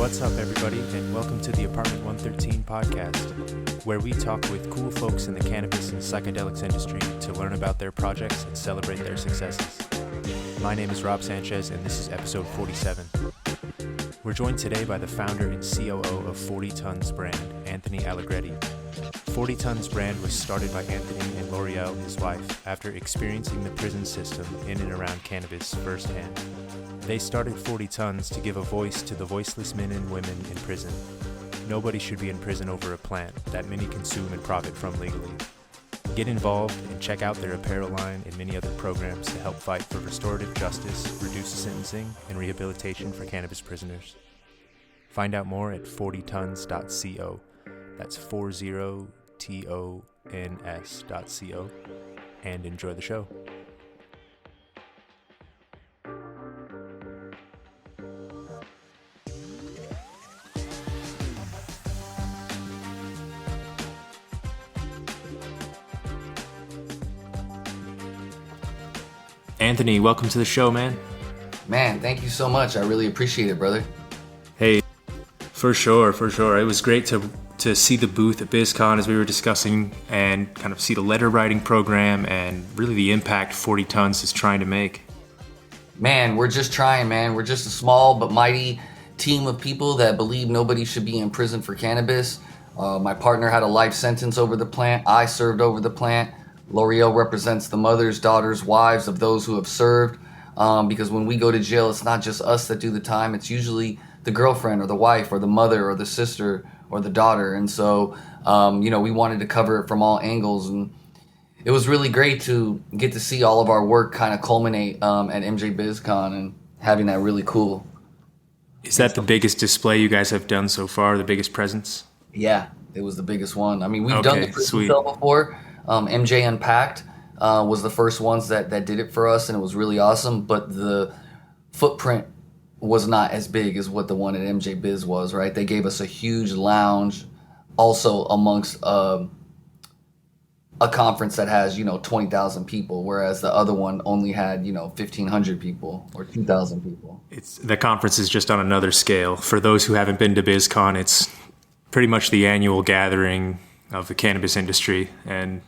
What's up, everybody, and welcome to the Apartment 113 podcast, where we talk with cool folks in the cannabis and psychedelics industry to learn about their projects and celebrate their successes. My name is Rob Sanchez, and this is episode 47. We're joined today by the founder and COO of 40 Tons brand, Anthony Alegrete. 40 Tons brand was started by Anthony and Loriel, his wife, after experiencing the prison system in and around cannabis firsthand. They started 40 Tons to give a voice to the voiceless men and women in prison. Nobody should be in prison over a plant that many consume and profit from legally. Get involved and check out their apparel line and many other programs to help fight for restorative justice, reduce sentencing, and rehabilitation for cannabis prisoners. Find out more at 40tons.co. That's 40tons.co. And enjoy the show. Anthony, welcome to the show, man. Man, thank you so much. I really appreciate it, brother. Hey, for sure. It was great to see the booth at BizCon as we were discussing and kind of see the letter writing program and really the impact 40 Tons is trying to make. Man, we're just trying, man. We're just a small but mighty team of people that believe nobody should be in prison for cannabis. My partner had a life sentence over the plant. I served over the plant. Loriel represents the mothers, daughters, wives of those who have served, because when we go to jail, it's not just us that do the time. It's usually the girlfriend or the wife or the mother or the sister or the daughter. And so, we wanted to cover it from all angles. And it was really great to get to see all of our work kind of culminate at MJ BizCon and having that really cool. Is that the biggest display you guys have done so far, the biggest presence? Yeah, it was the biggest one. I mean, we've done the prison cell before. MJ Unpacked was the first ones that did it for us, and it was really awesome. But the footprint was not as big as what the one at MJ Biz was, right? They gave us a huge lounge, also amongst a conference that has 20,000 people, whereas the other one only had 1,500 people or 2,000 people. The conference is just on another scale. For those who haven't been to BizCon, it's pretty much the annual gathering of the cannabis industry, and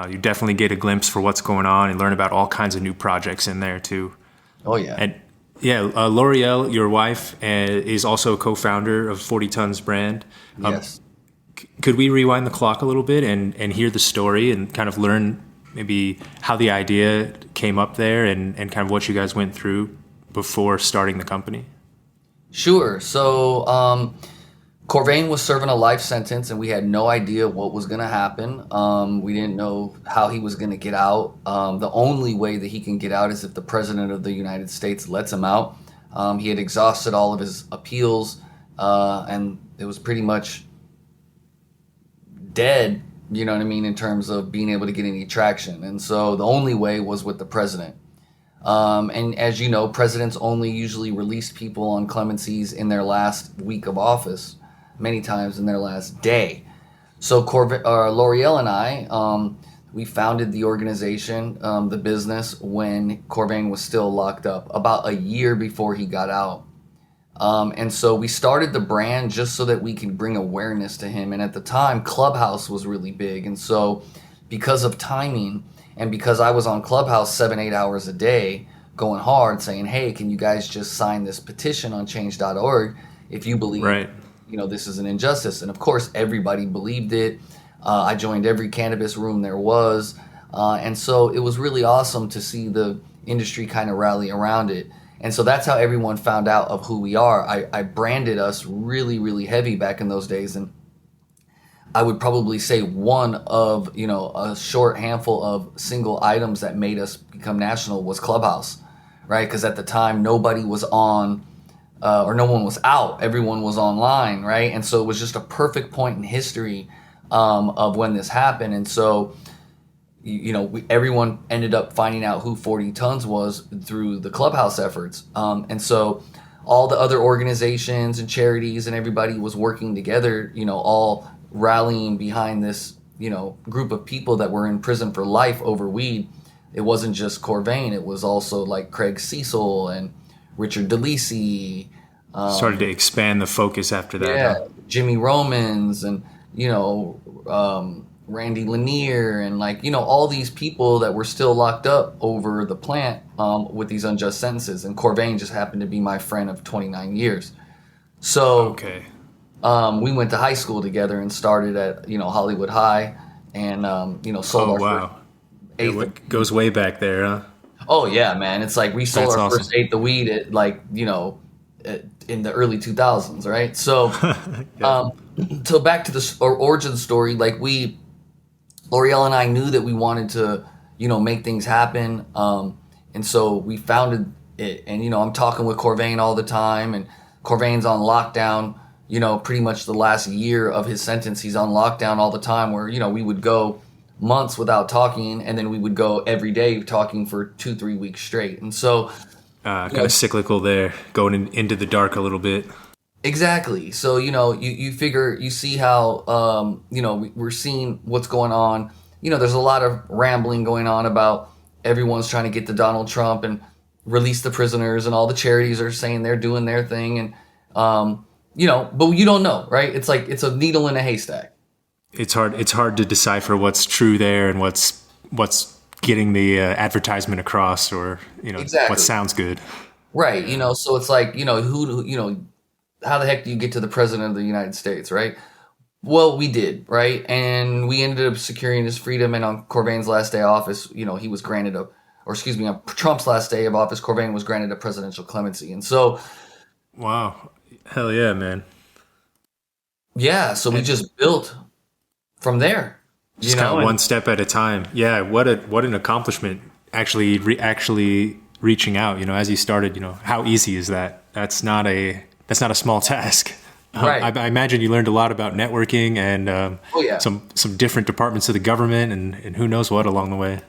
you definitely get a glimpse for what's going on and learn about all kinds of new projects in there too. Oh yeah. And Loriel, your wife, is also a co-founder of 40 Tons brand. Yes. Could we rewind the clock a little bit and hear the story and kind of learn maybe how the idea came up there and kind of what you guys went through before starting the company? Sure. So, Corvain was serving a life sentence, and we had no idea what was going to happen. We didn't know how he was going to get out. The only way that he can get out is if the President of the United States lets him out. He had exhausted all of his appeals, and it was pretty much dead, in terms of being able to get any traction. And so the only way was with the president. And as you know, presidents only usually release people on clemencies in their last week of office, many times in their last day. So Loriel and I, we founded the organization, the business, when Corvain was still locked up, about a year before he got out. And so we started the brand just so that we could bring awareness to him. And at the time, Clubhouse was really big. And so because of timing and because I was on Clubhouse 7-8 hours a day going hard saying, hey, can you guys just sign this petition on change.org if you believe this is an injustice? And of course, everybody believed it. I joined every cannabis room there was. And so it was really awesome to see the industry kind of rally around it. And so that's how everyone found out of who we are. I branded us really, really heavy back in those days. And I would probably say one of, a short handful of single items that made us become national was Clubhouse, right? Because at the time, nobody was on, or no one was out. Everyone was online, right? And so it was just a perfect point in history of when this happened. And so everyone ended up finding out who 40 Tons was through the Clubhouse efforts. And so all the other organizations and charities and everybody was working together, all rallying behind this, group of people that were in prison for life over weed. It wasn't just Corvain. It was also like Craig Cecil and Richard DeLisi, Started to expand the focus after that, Yeah, huh? Jimmy Romans and Randy Lanier and all these people that were still locked up over the plant with these unjust sentences. And Corvain just happened to be my friend of 29 years. So Okay. we went to high school together and started at Hollywood High, and sold Oh, our first wow. Yeah, eighth. what goes way back there, huh? Oh yeah, man! It's like we sold That's our awesome. first eighth of weed at in the early 2000s, right? So, Yeah. so back to the origin story. Loriel and I knew that we wanted to, make things happen, and so we founded it. And I'm talking with Corvain all the time, and Corvain's on lockdown. Pretty much the last year of his sentence, he's on lockdown all the time. Where we would go months without talking, and then we would go every day talking for 2-3 weeks straight. And so, Kind of cyclical there, going into the dark a little bit. exactly. So, you figure, you see how, we're seeing what's going on. There's a lot of rambling going on about everyone's trying to get to Donald Trump and release the prisoners, and all the charities are saying they're doing their thing. And, but you don't know, right? It's like, it's a needle in a haystack. It's hard to decipher what's true there and what's getting the advertisement across, or Exactly. what sounds good. Right. So it's like, how the heck do you get to the president of the United States, right? Well, we did, right? And we ended up securing his freedom. And on Corvain's last day of office, he was granted on Trump's last day of office, Corvain was granted a presidential clemency. And so, Wow, hell yeah, man! yeah, so we just built from there, Just kind of one step at a time. Yeah, what an accomplishment! Actually reaching out. As you started. How easy is that? That's not a small task. Right. I imagine you learned a lot about networking and Oh yeah. some different departments of the government and who knows what along the way.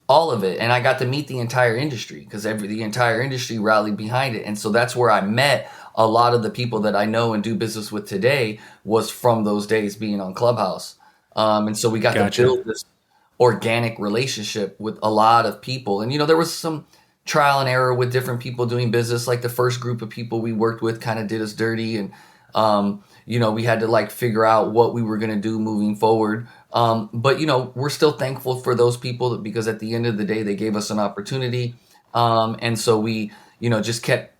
All of it. And I got to meet the entire industry, because the entire industry rallied behind it. And so that's where I met a lot of the people that I know and do business with today, was from those days being on Clubhouse. And so we got Gotcha. to build this organic relationship with a lot of people. And, there was some trial and error with different people doing business. Like the first group of people we worked with kind of did us dirty. And, we had to figure out what we were going to do moving forward. But, we're still thankful for those people, because at the end of the day, they gave us an opportunity. And so we, just kept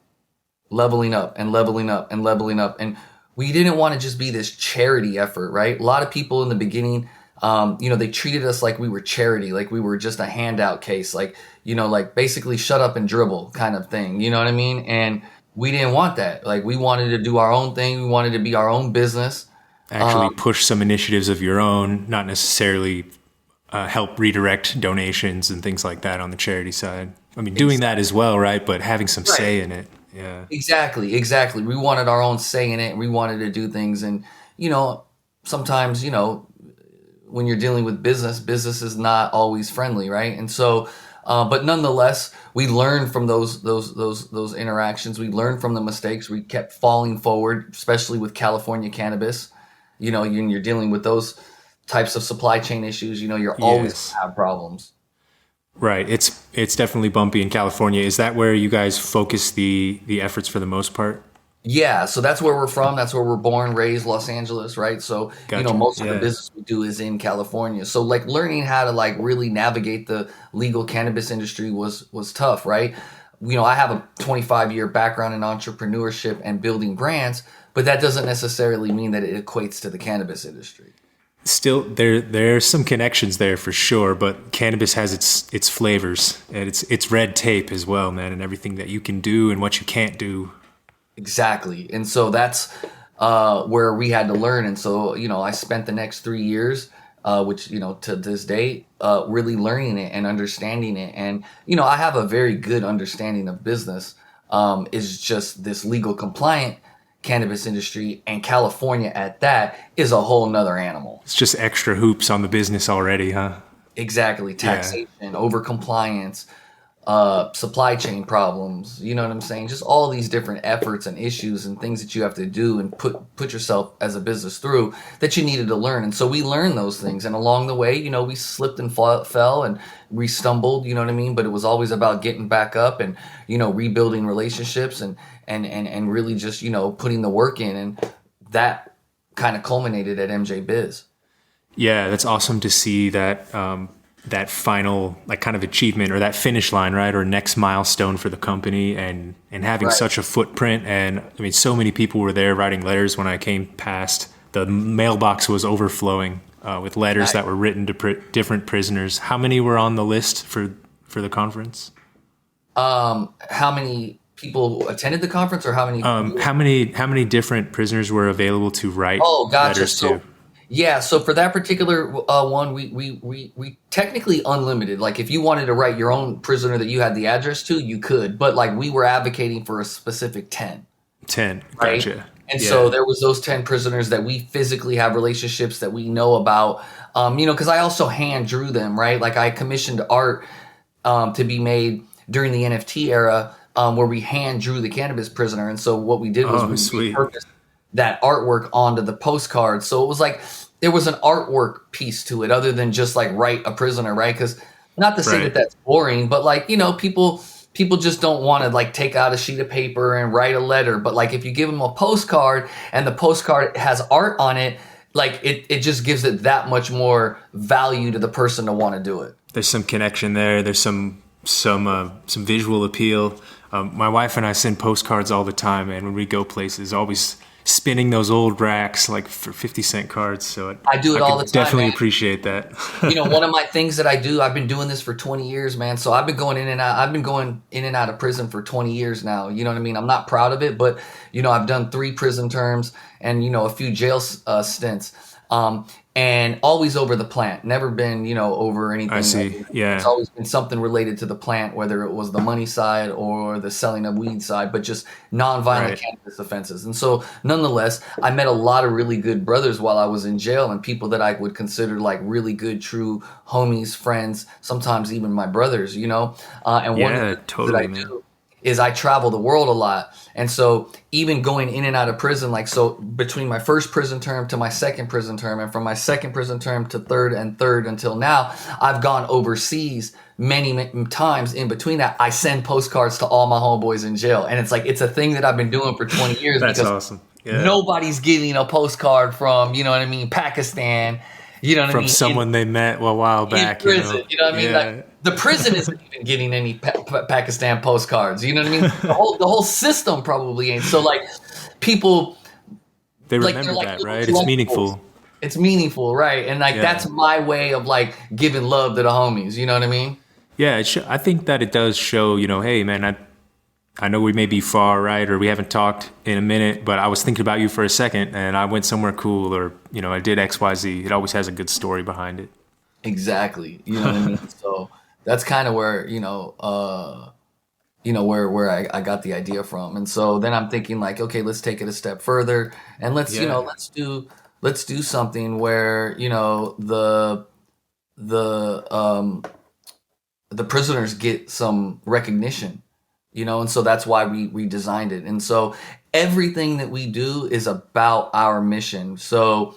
leveling up and leveling up and leveling up. And we didn't want to just be this charity effort, right? A lot of people in the beginning, they treated us like we were charity, like we were just a handout case, like basically shut up and dribble kind of thing. You know what I mean? And we didn't want that. Like, we wanted to do our own thing. We wanted to be our own business. Actually push some initiatives of your own, not necessarily help redirect donations and things like that on the charity side. I mean, doing that as well, right? But having some say in it. Yeah. Exactly. We wanted our own say in it. We wanted to do things. And, sometimes, when you're dealing with business is not always friendly, right? And so, but nonetheless, we learned from those interactions. We learned from the mistakes. We kept falling forward, especially with California cannabis. You're dealing with those types of supply chain issues. You're always Yes. gonna have problems. Right. It's definitely bumpy in California. Is that where you guys focus the efforts for the most part? Yeah, so that's where we're from. That's where we're born, raised, Los Angeles, right? So, Gotcha. most of the Yeah. business we do is in California. So, learning how to really navigate the legal cannabis industry was tough, right? I have a 25-year background in entrepreneurship and building brands, but that doesn't necessarily mean that it equates to the cannabis industry. Still, there's some connections there for sure, but cannabis has its flavors and its red tape as well, man, and everything that you can do and what you can't do. Exactly. And so that's where we had to learn. And so, I spent the next 3 years, which, to this day, really learning it and understanding it. And, I have a very good understanding of business. Is just this legal compliant cannabis industry, and California at that is a whole nother animal. It's just extra hoops on the business already, huh? Exactly. Taxation, over compliance, supply chain problems, you know what I'm saying? Just all these different efforts and issues and things that you have to do and put yourself as a business through that you needed to learn. And so we learned those things. And along the way, you know, we slipped and fell and we stumbled, you know what I mean? But it was always about getting back up and, you know, rebuilding relationships and really just, you know, putting the work in. And that kind of culminated at MJ Biz. Yeah, that's awesome to see that that final like kind of achievement or that finish line, right? Or next milestone for the company and having such a footprint. And I mean, so many people were there writing letters when I came past. The mailbox was overflowing with letters that were written to different prisoners. How many were on the list for the conference? How many people attended the conference or how many? How many different prisoners were available to write letters to? Yeah, so for that particular one, we technically unlimited. Like if you wanted to write your own prisoner that you had the address to, you could. But like we were advocating for a specific 10. 10, right? Gotcha. And so there was those 10 prisoners that we physically have relationships that we know about. You know, because I also hand drew them, right? Like I commissioned art to be made during the NFT era where we hand drew the cannabis prisoner. And so what we did was we repurposed that artwork onto the postcard. So it was like there was an artwork piece to it other than just like write a prisoner, right? Because not to say that that's boring, but like, you know, people just don't want to like take out a sheet of paper and write a letter. But like if you give them a postcard and the postcard has art on it, like it just gives it that much more value to the person to want to do it. There's some connection there. There's some visual appeal. My wife and I send postcards all the time, and when we go places, always spinning those old racks like for 50-cent cards. So I do it all the time. Definitely man. Appreciate that. You know, one of my things that I do, I've been doing this for 20 years, man. So I've been going in and out. I've been going in and out of prison for 20 years now. You know what I mean? I'm not proud of it, but you know, I've done 3 prison terms and, you know, a few jail stints. And always over the plant, never been, you know, over anything. I see. Yeah. It's always been something related to the plant, whether it was the money side or the selling of weed side, but just nonviolent cannabis offenses. And so nonetheless, I met a lot of really good brothers while I was in jail and people that I would consider like really good, true homies, friends, sometimes even my brothers, you know? And one of the things that I do is I travel the world a lot. And so even going in and out of prison, like so between my first prison term to my second prison term and from my second prison term to third until now, I've gone overseas many times. In between that, I send postcards to all my homeboys in jail. And it's like, it's a thing that I've been doing for 20 years. That's because awesome. Yeah. Nobody's getting a postcard from, you know what I mean, Pakistan. You know what I mean? From someone they met a while back. In prison, you know what I mean? Like the prison isn't even getting any Pakistan postcards. You know what I mean? The whole system probably ain't. So like people, they remember that, right? It's meaningful. It's meaningful, right? And like that's my way of like giving love to the homies. You know what I mean? Yeah, I think that it does show. You know, hey man, I know we may be far, right? Or we haven't talked in a minute, but I was thinking about you for a second and I went somewhere cool or, you know, I did X, Y, Z. It always has a good story behind it. Exactly. You know what I mean? So that's kind of where, where I got the idea from. And so then I'm thinking like, okay, let's take it a step further and let's do something where, you know, the prisoners get some recognition. You know, and so that's why we designed it. And so everything that we do is about our mission. So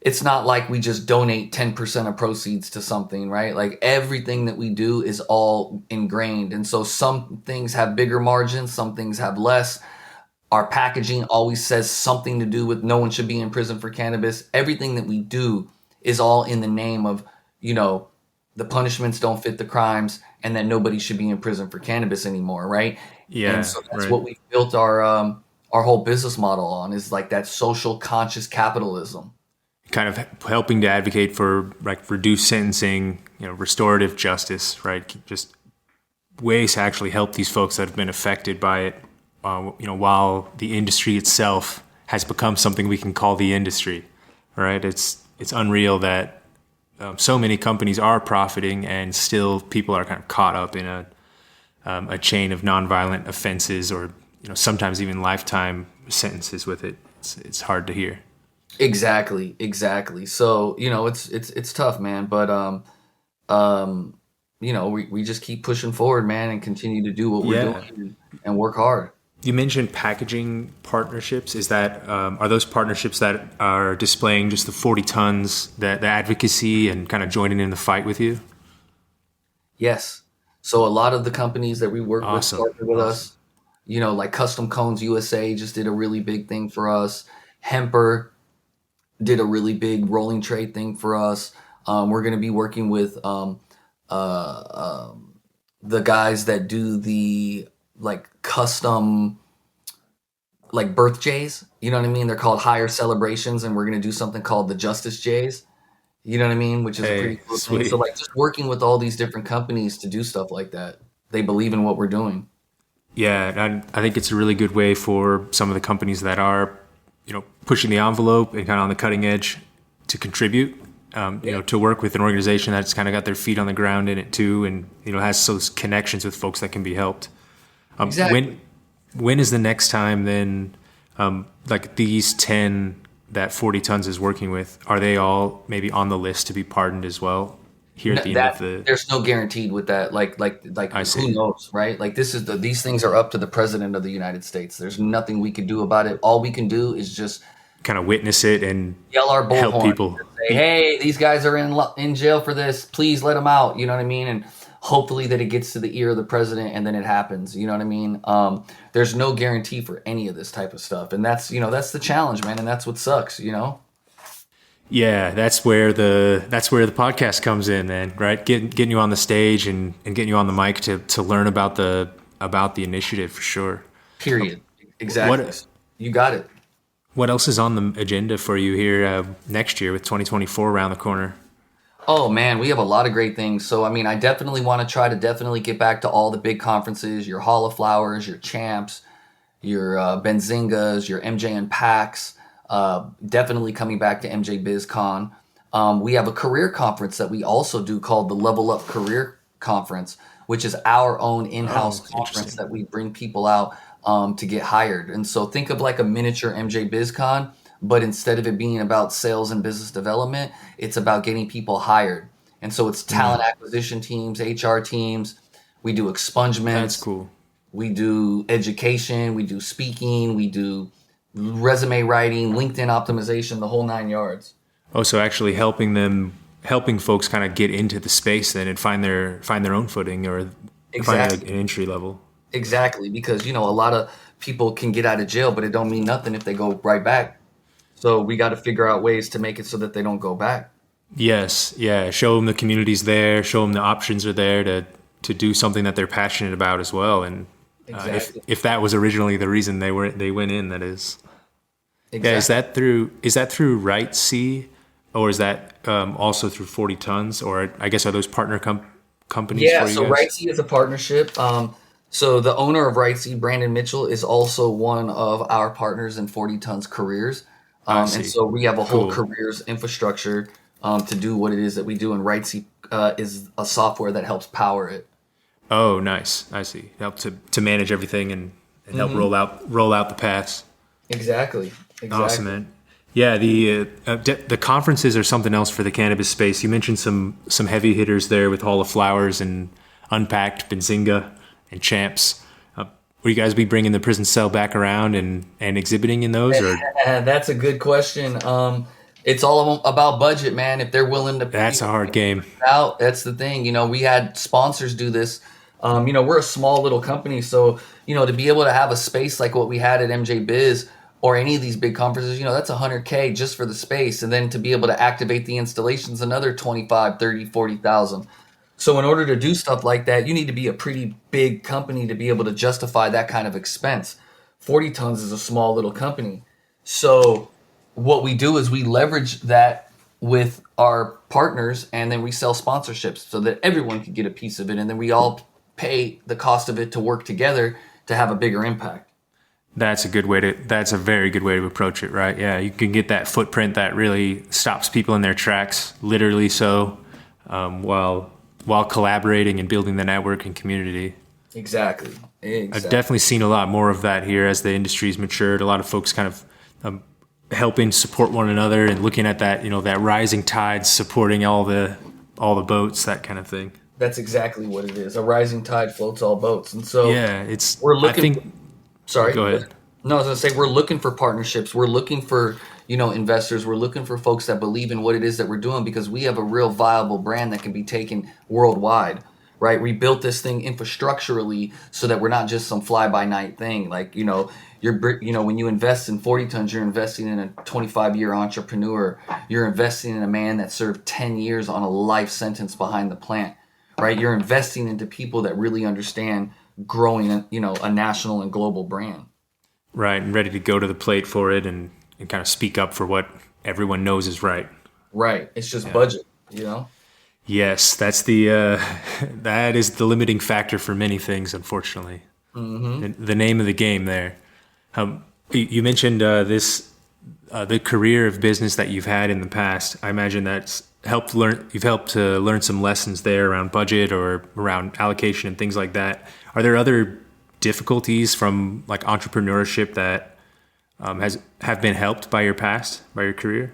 it's not like we just donate 10% of proceeds to something, right? Like everything that we do is all ingrained. And so some things have bigger margins, some things have less. Our packaging always says something to do with no one should be in prison for cannabis. Everything that we do is all in the name of, you know, the punishments don't fit the crimes and that nobody should be in prison for cannabis anymore, right? Yeah. And so that's what we built our whole business model on, is like that social conscious capitalism. Kind of helping to advocate for like reduced sentencing, you know, restorative justice, right? Just ways to actually help these folks that have been affected by it, you know, while the industry itself has become something we can call the industry, right? It's unreal that so many companies are profiting and still people are kind of caught up in a chain of nonviolent offenses or, you know, sometimes even lifetime sentences with it. It's hard to hear. Exactly. So, you know, it's tough, man. But, we just keep pushing forward, man, and continue to do what we're Yeah. doing and work hard. You mentioned packaging partnerships. Is that are those partnerships that are displaying just the 40 tons, that the advocacy and kind of joining in the fight with you? Yes. So a lot of the companies that we work with Awesome. partner with us. Like Custom Cones USA just did a really big thing for us. Hemper did a really big rolling trade thing for us. We're going to be working with the guys that do the like custom like birth jays. You know what I mean? They're called higher celebrations, and we're going to do something called the Justice Jays. You know what I mean? Which is a pretty Hey, cool thing. So sweet. like just working with all these different companies to do stuff like that. They believe in what we're doing. Yeah, and I think it's a really good way for some of the companies that are, pushing the envelope and kind of on the cutting edge to contribute. To work with an organization that's kind of got their feet on the ground in it too, and has those connections with folks that can be helped. Exactly. When is the next time then? Like these 10 that 40 tons is working with, are they all maybe on the list to be pardoned as well here at the end of That the? there's no guaranteed with that. Like I who see. knows, right? Like these things are up to the president of the United States. There's nothing we can do about it. All we can do is just Kind of witness it and yell our help bullhorn people. and say, "Hey, these guys are in jail for this. Please let them out." You know what I mean? And hopefully that it gets to the ear of the president, and then it happens. You know what I mean? There's no guarantee for any of this type of stuff, and that's the challenge, man, and that's what sucks. Yeah, that's where the podcast comes in, then, right? Getting you on the stage and getting you on the mic to learn about the initiative for sure. Period. Exactly. What You got it. what else is on the agenda for you here next year with 2024 around the corner? Oh man, we have a lot of great things. So I mean, I definitely want to try to definitely get back to all the big conferences, your Hall of Flowers, your Champs, your Benzingas, your MJ and PAX. Definitely coming back to MJ BizCon. We have a career conference that we also do called the Level Up Career Conference, which is our own in-house Oh, conference interesting. that we bring people out to get hired. And so think of like a miniature MJ BizCon, but instead of it being about sales and business development, it's about getting people hired. And so it's talent acquisition teams, HR teams. We do That's expungements. cool. We do education. We do speaking. We do resume writing, LinkedIn optimization, the whole 9 yards. Oh, so actually helping folks kind of get into the space then and find their own footing or find an Exactly. entry level. Exactly. Because, a lot of people can get out of jail, but it don't mean nothing if they go right back. So we got to figure out ways to make it so that they don't go back. Yes, yeah. Show them the community's there. Show them the options are there to do something that they're passionate about as well. And if Exactly. if that was originally the reason they went in, that is. Yeah, is Exactly. that through Right C, or is that also through 40 Tons, or I guess are those partner companies Yeah. for you So guys? RightSeed is a partnership. So the owner of RightSeed, Brandon Mitchell, is also one of our partners in 40 Tons Careers. I And see. so we have a whole Cool. careers infrastructure to do what it is that we do. And RightSeed is a software that helps power it. Oh, nice. I see. Help to manage everything and help roll out the paths. Exactly. Awesome, Exactly. man. Yeah, the conferences are something else for the cannabis space. You mentioned some heavy hitters there with Hall of Flowers and Unpacked, Benzinga, and Champs. Will you guys be bringing the prison cell back around and exhibiting in those, or That's a good question. It's all about budget, man. If they're willing to, that's a hard game? out, that's the thing. We had sponsors do this. We're a small little company, so to be able to have a space like what we had at MJ Biz or any of these big conferences, that's 100K just for the space, and then to be able to activate the installations, another 25, 30, 40,000. So in order to do stuff like that, you need to be a pretty big company to be able to justify that kind of expense. 40 tons is a small little company. So what we do is we leverage that with our partners, and then we sell sponsorships so that everyone can get a piece of it, and then we all pay the cost of it to work together to have a bigger impact. That's a very good way to approach it, right? Yeah, you can get that footprint that really stops people in their tracks, literally so, while collaborating and building the network and community. Exactly. I've Exactly. definitely seen a lot more of that here as the industry's matured. A lot of folks kind of helping support one another and looking at that, that rising tide, supporting all the boats, that kind of thing. That's exactly what it is. A rising tide floats all boats. And so Yeah, we're I looking, think, oh, sorry. go ahead. No, I was going to say we're looking for partnerships. We're looking for, investors. We're looking for folks that believe in what it is that we're doing because we have a real viable brand that can be taken worldwide, right? We built this thing infrastructurally so that we're not just some fly by night thing. Like, when you invest in 40 tons, you're investing in a 25-year entrepreneur. You're investing in a man that served 10 years on a life sentence behind the plant, right? You're investing into people that really understand growing, a national and global brand. Right, and ready to go to the plate for it and kind of speak up for what everyone knows is right. Right. It's just budget. Yes, that's that is the limiting factor for many things, unfortunately. The name of the game there. You mentioned the career of business that you've had in the past. I imagine you've helped to learn some lessons there around budget or around allocation and things like that. Are there other difficulties from like entrepreneurship that have been helped by your career?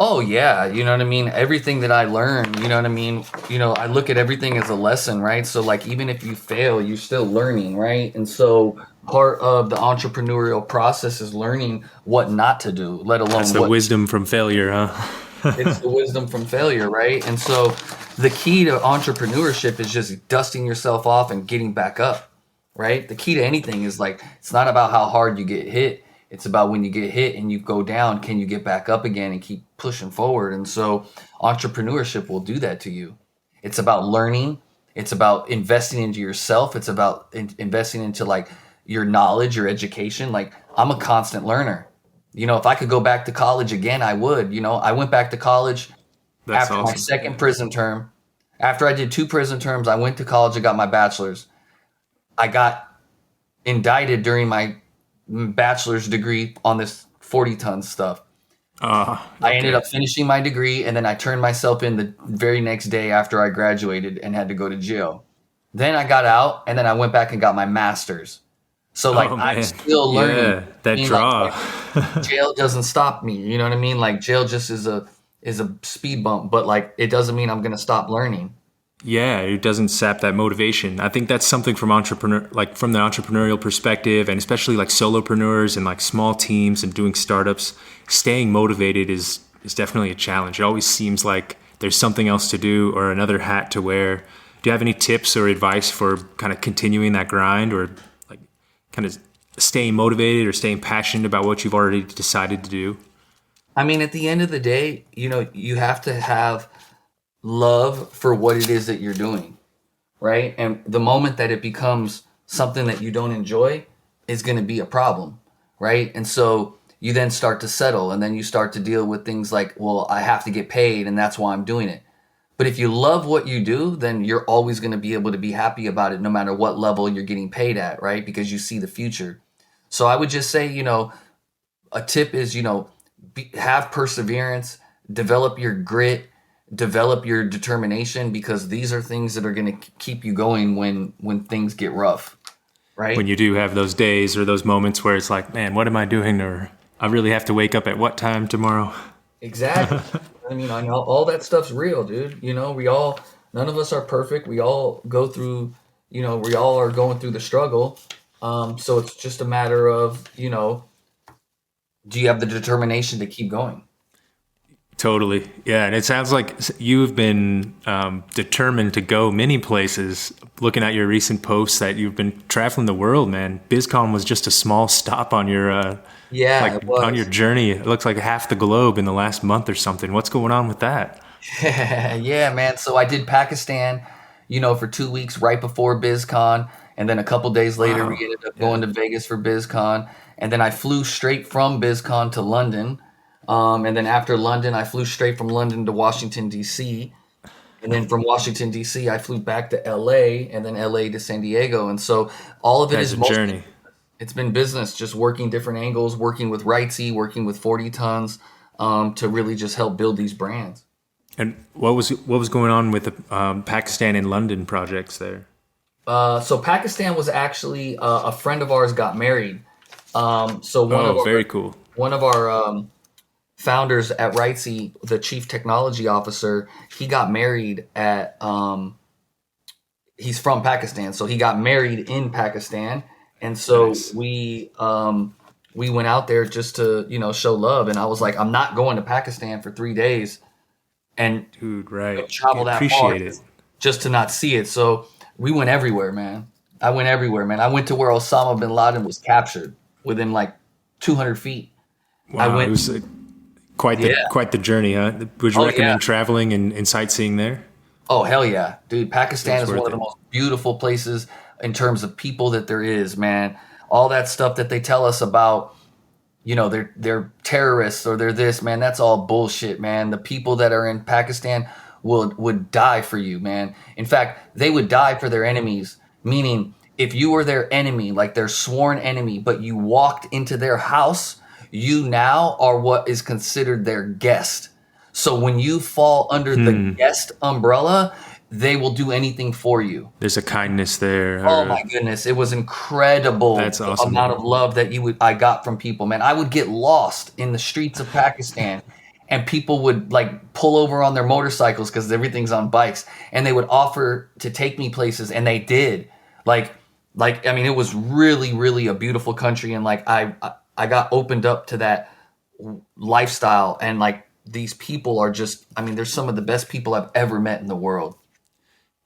Oh yeah, you know what I mean? Everything that I learned, you know what I mean? I look at everything as a lesson, right? So like even if you fail, you're still learning, right? And so part of the entrepreneurial process is learning what not to do, let That's alone the what wisdom from failure, huh? it's the wisdom from failure, right? And so the key to entrepreneurship is just dusting yourself off and getting back up, right? The key to anything is like it's not about how hard you get hit. It's about when you get hit and you go down, can you get back up again and keep pushing forward? And so entrepreneurship will do that to you. It's about learning. It's about investing into yourself. It's about investing into like your knowledge, your education. Like I'm a constant learner. If I could go back to college again, I would. I went back to college That's after my awesome. second prison term. After I did 2 prison terms, I went to college and got my bachelor's. I got indicted during my bachelor's degree on this 40 ton stuff. Okay. I ended up finishing my degree and then I turned myself in the very next day after I graduated and had to go to jail. Then I got out and then I went back and got my master's. So like Oh I'm man, still learning. yeah, that draw. Like, jail doesn't stop me. You know what I mean? Like jail just is a speed bump, but like it doesn't mean I'm gonna stop learning. Yeah, it doesn't sap that motivation. I think that's something from from the entrepreneurial perspective, and especially like solopreneurs and like small teams and doing startups. Staying motivated is definitely a challenge. It always seems like there's something else to do or another hat to wear. Do you have any tips or advice for kind of continuing that grind or like kind of staying motivated or staying passionate about what you've already decided to do? I mean, at the end of the day, you have to have love for what it is that you're doing, right? And the moment that it becomes something that you don't enjoy is going to be a problem, right? And so you then start to settle and then you start to deal with things like, well, I have to get paid and that's why I'm doing it. But if you love what you do, then you're always going to be able to be happy about it no matter what level you're getting paid at, right? Because you see the future. So I would just say, a tip is, have perseverance, develop your grit, develop your determination, because these are things that are going to keep you going when things get rough, right? When you do have those days or those moments where it's like, man, what am I doing? Or I really have to wake up at what time tomorrow? Exactly. I mean, I know all that stuff's real, dude. None of us are perfect. We all go through, we all are going through the struggle. So it's just a matter of, do you have the determination to keep going? Totally. Yeah. And it sounds like you've been determined to go many places. Looking at your recent posts that you've been traveling the world, man. BizCon was just a small stop on your It was. on your journey. It looks like half the globe in the last month or something. What's going on with that? Yeah, man. So I did Pakistan, for 2 weeks right before BizCon. And then a couple days later, we ended up going to Vegas for BizCon. And then I flew straight from BizCon to London. And then after London, I flew straight from London to Washington, D.C. And then from Washington, D.C., I flew back to L.A. and then L.A. to San Diego. And so all of it That's is a journey. It's been business, just working different angles, working with Rightsy, working with 40 Tons to really just help build these brands. And what was going on with the Pakistan and London projects there? So Pakistan was actually a friend of ours got married. Very cool. One of our founders at Rightsy, the chief technology officer, he got married at he's from Pakistan, so he got married in Pakistan, and so Nice. we went out there just to, you know, show love. And I was like, I'm not going to Pakistan for 3 days and Dude, right. travel that far Appreciate it. just to not see it. So we went everywhere, man. I went everywhere, man. I went to where Osama bin Laden was captured within like 200 feet. I Wow, it went, was yeah. quite the journey, huh? Would you Oh yeah. recommend traveling and sightseeing there? Oh hell yeah, dude! Pakistan It's is one worth of the it. most beautiful places in terms of people that there is, man. All that stuff that they tell us about, you know, they're terrorists or they're this, man. That's all bullshit, man. The people that are in Pakistan would die for you, man. In fact, they would die for their enemies. Meaning, if you were their enemy, like their sworn enemy, but you walked into their house, you now are what is considered their guest. So when you fall under the guest umbrella, they will do anything for you. There's a kindness there. Oh my goodness, it was incredible That's the awesome. amount of love that I got from people, man. I would get lost in the streets of Pakistan and people would like pull over on their motorcycles because everything's on bikes and they would offer to take me places and they did. Like I mean it was really a beautiful country and like I got opened up to that lifestyle and like these people are just, I mean, they're some of the best people I've ever met in the world.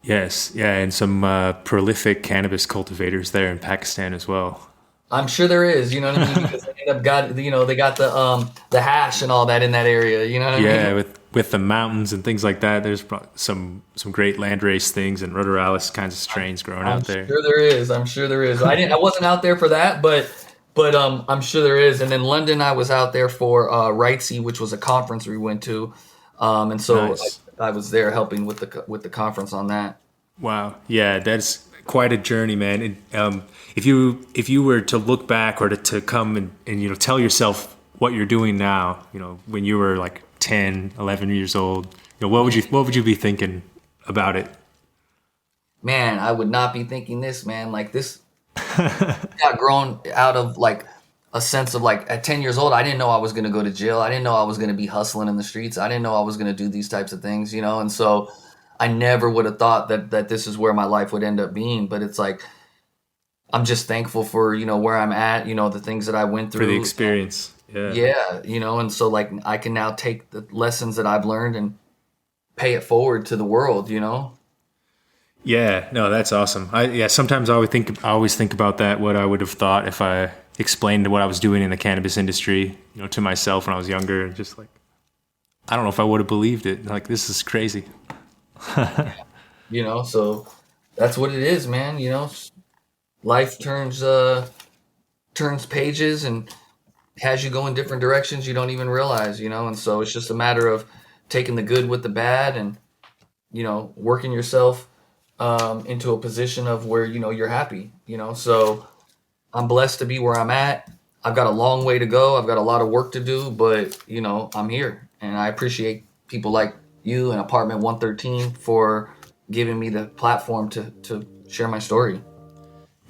Yes, yeah, and some prolific cannabis cultivators there in Pakistan as well. I'm sure there is, you know what I mean? Because they end up got, you know, they got the hash and all that in that area, you know what I Yeah, mean? with the mountains and things like that, there's some great landrace things and ruderalis kinds of strains growing I'm out there. sure there is. I'm sure there is. I wasn't out there for that, but I'm sure there is. And then London, I was out there for Rightsy, which was a conference we went to, and so Nice. I was there helping with the conference on that. Wow. Yeah, that's quite a journey, man. And, if you were to look back or to come and you know tell yourself what you're doing now, you know, when you were like 10, 11 years old, you know, what would you be thinking about it? Man, I would not be thinking this, man. Like this got grown out of like a sense of like at 10 years old, I didn't know I was going to go to jail. I didn't know I was going to be hustling in the streets. I didn't know I was going to do these types of things, you know? And so I never would have thought that this is where my life would end up being. But it's like, I'm just thankful for, you know, where I'm at, you know, the things that I went For the through. experience. Yeah. Yeah, you know, and so like I can now take the lessons that I've learned and pay it forward to the world, you know? Yeah, no, that's awesome. Sometimes I always think about that, what I would have thought if I explained what I was doing in the cannabis industry, you know, to myself when I was younger, and just like, I don't know if I would have believed it. Like, this is crazy. You know, so that's what it is, man, you know? Life turns pages and has you go in different directions you don't even realize, you know? And so it's just a matter of taking the good with the bad and, you know, working yourself into a position of where, you know, you're happy, you know? So I'm blessed to be where I'm at. I've got a long way to go. I've got a lot of work to do, but, you know, I'm here. And I appreciate people like you and Apartment 113 for giving me the platform to share my story.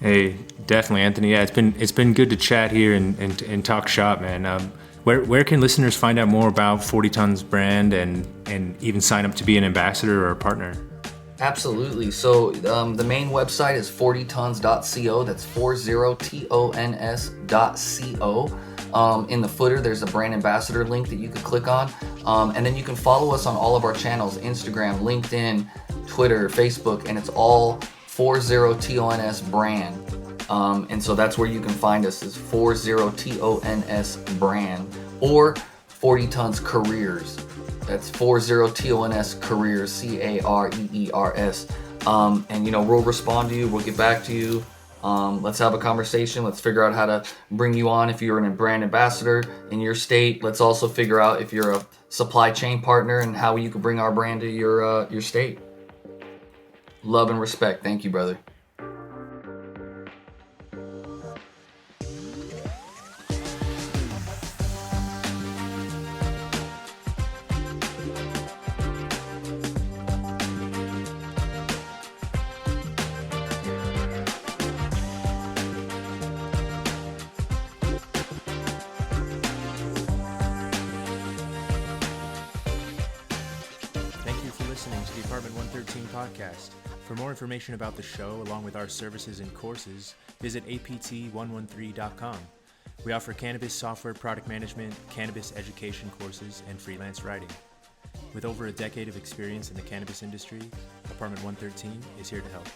Hey, definitely, Anthony. Yeah, it's been good to chat here and talk shop, man. Where can listeners find out more about 40 Tons brand and even sign up to be an ambassador or a partner? Absolutely. So the main website is 40tons.co. That's 40tons.co. In the footer, there's a brand ambassador link that you can click on. And then you can follow us on all of our channels, Instagram, LinkedIn, Twitter, Facebook, and it's all 40tons brand. And so that's where you can find us is 40tons brand or 40 Tons Careers. That's 40tons Careers, Careers. And you know, we'll respond to you. We'll get back to you. Let's have a conversation. Let's figure out how to bring you on if you're a brand ambassador in your state. Let's also figure out if you're a supply chain partner and how you can bring our brand to your state. Love and respect. Thank you, brother. Thank you for listening. listening to the Apartment 113 podcast. For more information about the show, along with our services and courses, visit apt113.com. We offer cannabis software product management, cannabis education courses, and freelance writing. With over a decade of experience in the cannabis industry, Apartment 113 is here to help.